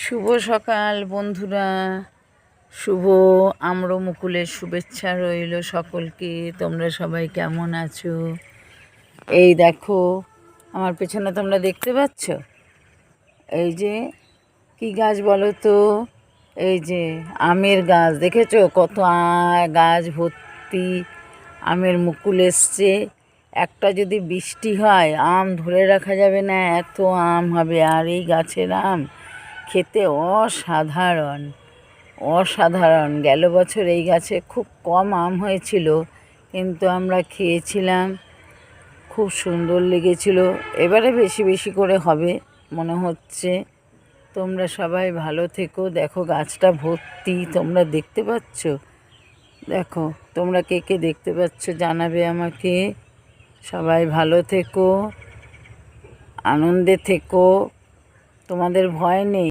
শুভ সকাল বন্ধুরা, শুভ আম্র মুকুলের শুভেচ্ছা রইল সকলকে। তোমরা সবাই কেমন আছো? এই দেখো আমার পেছনে তোমরা দেখতে পাচ্ছ, এই যে কি গাছ বলো তো? এই যে আমের গাছ, দেখেছো কত গাছ ভর্তি আমের মুকুল এসছে। একটা যদি বৃষ্টি হয় আম ধরে রাখা যাবে না, এত আম হবে। আর এই গাছের আম খেতে অসাধারণ অসাধারণ। গেল বছর এই গাছে খুব কম আম হয়েছিল, কিন্তু আমরা খেয়েছিলাম, খুব সুন্দর লেগেছিল। এবারে বেশি বেশি করে হবে মনে হচ্ছে। তোমরা সবাই ভালো থেকো। দেখো গাছটা ভর্তি, তোমরা দেখতে পাচ্ছ? দেখো তোমরা কে কে দেখতে পাচ্ছ জানাবে আমাকে। সবাই ভালো থেকো, আনন্দে থেকো, তোমাদের ভয় নেই।